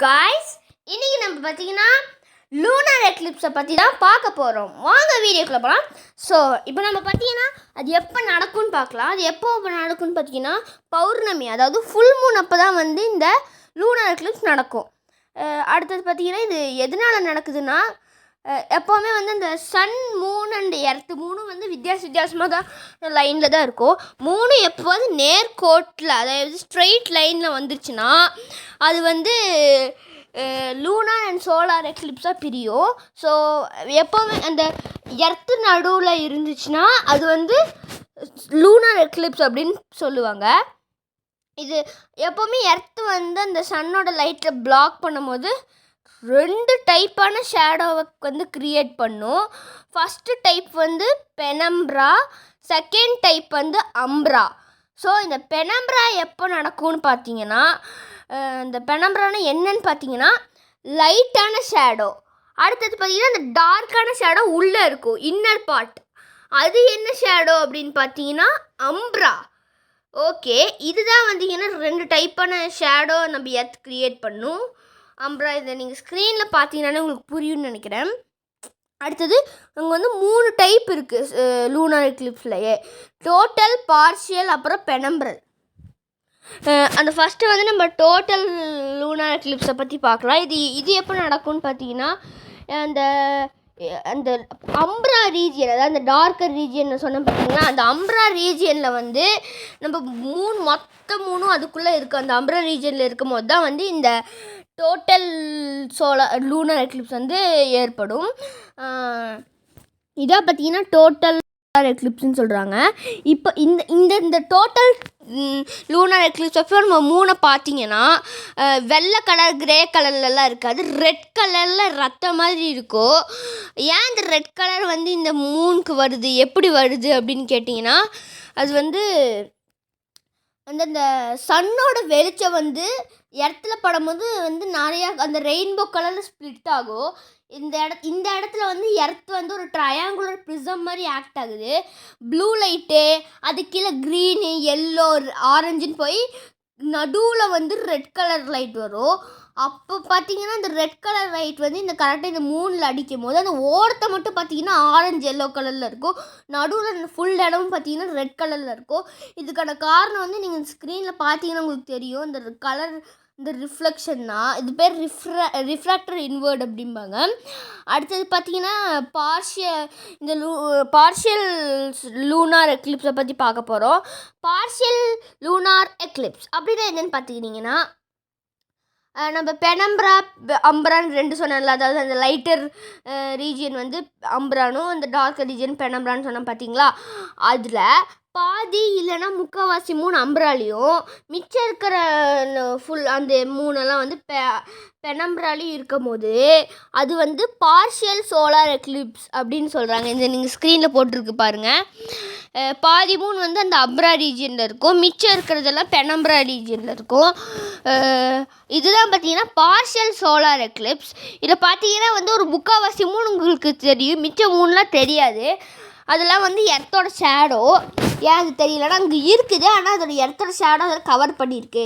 Guys, இன்னைக்கு நம்ம பார்த்தீங்கன்னா லூனார் எக்லிப்ஸை பற்றி தான் பார்க்க போகிறோம். வாங்க வீடியோக்குள்ளே போகலாம். ஸோ இப்போ நம்ம பார்த்தீங்கன்னா அது எப்போ நடக்கும்னு பார்க்கலாம். அது எப்போ நடக்கும்னு பார்த்தீங்கன்னா பௌர்ணமி, அதாவது ஃபுல் மூன் அப்போ தான் வந்து இந்த லூனார் எக்லிப்ஸ் நடக்கும். அடுத்தது பார்த்தீங்கன்னா இது எதனால் நடக்குதுன்னா, எப்போவுமே வந்து அந்த சன், மூன் அண்ட் எர்த்து மூணும் வந்து வித்தியாசமாக தான் லைனில் தான் இருக்கும். மூணு எப்போது நேர்கோட்டில், அதாவது ஸ்ட்ரெயிட் லைனில் வந்துருச்சுன்னா அது வந்து லூனார் அண்ட் சோலார் எக்லிப்ஸாக பிரியும். ஸோ எப்போவுமே அந்த எர்த்து நடுவில் இருந்துச்சுன்னா அது வந்து லூனார் எக்லிப்ஸ் அப்படின்னு சொல்லுவாங்க. இது எப்போவுமே எர்த்து வந்து அந்த சன்னோட லைட்டில் பிளாக் பண்ணும்போது ரெண்டு டைப்பான ஷேடோவை வந்து க்ரியேட் பண்ணும். ஃபஸ்ட்டு டைப் வந்து பெனம்ப்ரா, செகண்ட் டைப் வந்து அம்ப்ரா. ஸோ இந்த பெனம்ப்ரா எப்போ நடக்கும்னு பார்த்தீங்கன்னா, இந்த பெனம்ப்ரானா என்னன்னு பார்த்தீங்கன்னா லைட்டான ஷேடோ. அடுத்தது பார்த்தீங்கன்னா இந்த டார்க்கான ஷேடோ உள்ளே இருக்கும், இன்னர் பார்ட். அது என்ன ஷேடோ அப்படின்னு பார்த்தீங்கன்னா அம்ப்ரா. ஓகே, இதுதான் வந்தீங்கன்னா ரெண்டு டைப்பான ஷேடோ நம்ம எர்த் க்ரியேட் பண்ணும். அம்ப்ரா இதை நீங்கள் ஸ்க்ரீனில் பார்த்தீங்கன்னாலே உங்களுக்கு புரியும்னு நினைக்கிறேன். அடுத்தது அங்கே வந்து 3 டைப் இருக்குது லூனார் எக்லிப்ஸ்லையே: டோட்டல், பார்ஷியல், அப்புறம் பெனம்ப்ரல். அந்த ஃபஸ்ட்டு வந்து நம்ம டோட்டல் லூனார் எக்லிப்ஸை பற்றி பார்க்கலாம். இது எப்போ நடக்கும்னு பார்த்தீங்கன்னா, அந்த அந்த அம்ப்ரா ரீஜியன், அதாவது அந்த டார்க்கர் ரீஜியன் சொன்னோம் பார்த்தீங்கன்னா, அந்த அம்ப்ரா ரீஜியனில் வந்து நம்ம மொத்த மூணும் அதுக்குள்ளே இருக்குது. அந்த அம்ப்ரா ரீஜியனில் இருக்கும் போது தான் வந்து இந்த டோட்டல் லூனார் எக்லிப்ஸ் வந்து ஏற்படும். இதாக பார்த்தீங்கன்னா டோட்டல் எக்லிப்ஸ்ன்னு சொல்கிறாங்க. இப்போ இந்த டோட்டல் லூனார் எக்லிப்ஸ் அப்போ நம்ம மூணை பார்த்தீங்கன்னா வெள்ளை கலர், கிரே கலர்லலாம் இருக்காது, ரெட் கலரில் ரத்த மாதிரி இருக்கும். ஏன் இந்த ரெட் கலர் வந்து இந்த மூணுக்கு வருது, எப்படி வருது அப்படின்னு கேட்டிங்கன்னா, அது வந்து அந்த சன்னோட வெளிச்சம் வந்து இடத்துல படும்போது வந்து நிறையா அந்த ரெயின்போ கலரில் ஸ்ப்ளிட் ஆகும். இந்த இடத்துல வந்து எர்த் வந்து ஒரு ட்ரையாங்குலர் ப்ரிசம் மாதிரி ஆக்ட் ஆகுது. ப்ளூ லைட்டு, அது கீழே க்ரீனு, எல்லோ, ஆரஞ்சுன்னு போய் நடுவில் வந்து ரெட் கலர் லைட் வரும். அப்போ பார்த்தீங்கன்னா இந்த ரெட் கலர் லைட் வந்து இந்த கரெக்டாக இந்த மூணில் அடிக்கும் போது அந்த ஓரத்தை மட்டும் பார்த்தீங்கன்னா ஆரஞ்சு எல்லோ கலரில் இருக்கும். நடுவில் ஃபுல் இடமும் பார்த்தீங்கன்னா ரெட் கலரில் இருக்கும். இதுக்கான காரணம் வந்து நீங்கள் ஸ்க்ரீனில் பார்த்தீங்கன்னா உங்களுக்கு தெரியும். இந்த கலர், இந்த ரிஃப்ளெக்ஷன்னா இது பேர் ரிஃப்ராக்டர் இன்வர்ட் அப்படிம்பாங்க. அடுத்தது பார்த்தீங்கன்னா பார்ஷியல் லூனார் எக்லிப்ஸை பற்றி பார்க்க போகிறோம். பார்ஷியல் லூனார் எக்லிப்ஸ் அப்படின்னா என்னென்னு பார்த்துக்கிட்டிங்கன்னா, நம்ம பெனம்ப்ரா, அம்ப்ரான்னு ரெண்டு சொன்னோம்ல, அதாவது அந்த லைட்டர் ரீஜியன் வந்து அம்ப்ரானும் அந்த டார்க்கர் ரீஜியன் பெனம்ப்ரான்னு சொன்னோம் பார்த்தீங்களா, அதில் பாதி இல்லைன்னா முக்கால்வாசி மூணு அம்ப்ராலையும் மிச்சம் இருக்கிற ஃபுல் அந்த மூணெல்லாம் வந்து பெனம்ப்ராலையும் இருக்கும் போது அது வந்து பார்ஷியல் சோலார் எக்லிப்ஸ் அப்படின்னு சொல்கிறாங்க. இந்த நீங்கள் ஸ்க்ரீனில் போட்டிருக்கு பாருங்கள். பாதி மூணு வந்து அந்த அம்ப்ரா ரீஜியனில் இருக்கும், மிச்சம் இருக்கிறதெல்லாம் பெனம்ப்ரா ரீஜியனில் இருக்கும். இதுதான் பார்த்தீங்கன்னா பார்ஷியல் சோலார் எக்லிப்ஸ். இதில் பார்த்தீங்கன்னா வந்து ஒரு முக்கால்வாசி மூணு உங்களுக்கு தெரியும், மிச்சம் மூணுலாம் தெரியாது. அதெல்லாம் வந்து எர்த்தோட ஷேடோ. ஏன் அது தெரியலன்னா அங்கே இருக்குது, ஆனால் அதோட எர்த்தோட ஷேடோ அதில் கவர் பண்ணியிருக்கு.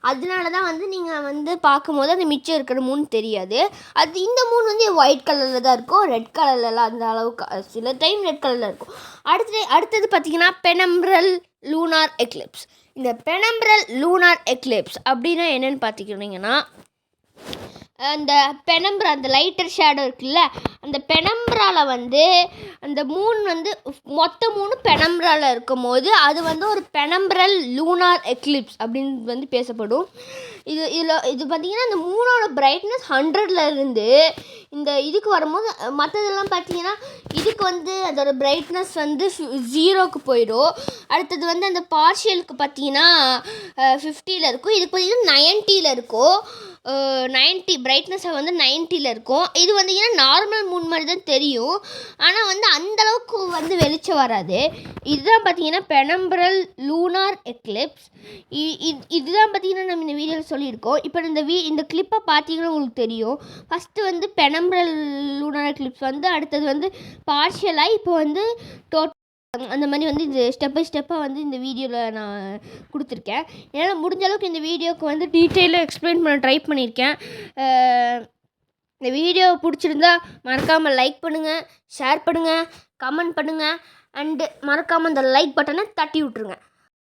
அதனால தான் வந்து நீங்கள் வந்து பார்க்கும்போது அந்த மிச்சம் இருக்கிற மூணு தெரியாது. அது இந்த மூணு வந்து ஒயிட் கலரில் தான் இருக்கும், ரெட் கலர்லலாம் அந்த அளவுக்கு சில டைம் ரெட் கலரில் இருக்கும். அடுத்தது பார்த்திங்கன்னா பெனம்ப்ரல் லூனார் எக்லிப்ஸ். இந்த பெனம்ப்ரல் லூனார் எக்லிப்ஸ் அப்படின்னா என்னென்னு பார்த்துக்கிட்டிங்கன்னா, அந்த பெனம்ப்ரா, அந்த லைட்டர் ஷேடோ இருக்குல்ல, அந்த பெனம்ப்ராவில் வந்து அந்த மூணு வந்து மொத்த மூணு பெனம்ப்ராவில் இருக்கும் போது அது வந்து ஒரு பெனம்ப்ரல் லூனார் எக்லிப்ஸ் அப்படின்னு வந்து பேசப்படும். இது பார்த்திங்கன்னா இந்த மூணோட பிரைட்னஸ் 100ல் இருந்து இந்த இதுக்கு வரும்போது மற்றதெல்லாம் பார்த்திங்கன்னா இதுக்கு வந்து அதோட பிரைட்னஸ் வந்து 0க்கு போயிடும். அடுத்தது வந்து அந்த பார்ஷியலுக்கு பார்த்திங்கன்னா 50ல் இருக்கும், இதுக்கு பார்த்திங்கன்னா 90ல் இருக்கும். 90 பிரைட்னஸை வந்து 90ல் இருக்கும். இது வந்தீங்கன்னா நார்மல் மூன் மாதிரி தான் தெரியும், ஆனால் வந்து அந்தளவுக்கு வந்து வெளிச்சம் வராது. இதுதான் பார்த்தீங்கன்னா பெனம்ப்ரல் லூனார் எக்லிப்ஸ். இதுதான் பார்த்தீங்கன்னா நம்ம இந்த வீடியோவில் சொல்லியிருக்கோம். இப்போ இந்த கிளிப்பை பார்த்தீங்கன்னா உங்களுக்கு தெரியும். ஃபஸ்ட்டு வந்து பெனம்ப்ரல் லூனார் எக்லிப்ஸ் வந்து, அடுத்தது வந்து பார்ஷியலாக, இப்போ வந்து அந்த மாதிரி வந்து இந்த ஸ்டெப் பை ஸ்டெப்பாக வந்து இந்த வீடியோவில் நான் கொடுத்துருக்கேன். என்னால் முடிஞ்ச அளவுக்கு இந்த வீடியோவுக்கு வந்து டீட்டெயிலாக எக்ஸ்பிளைன் பண்ண ட்ரை பண்ணியிருக்கேன். இந்த வீடியோ பிடிச்சிருந்தா மறக்காமல் லைக் பண்ணுங்கள், ஷேர் பண்ணுங்கள், கமெண்ட் பண்ணுங்கள், அண்டு மறக்காமல் அந்த லைக் பட்டனை தட்டி விட்ருங்க.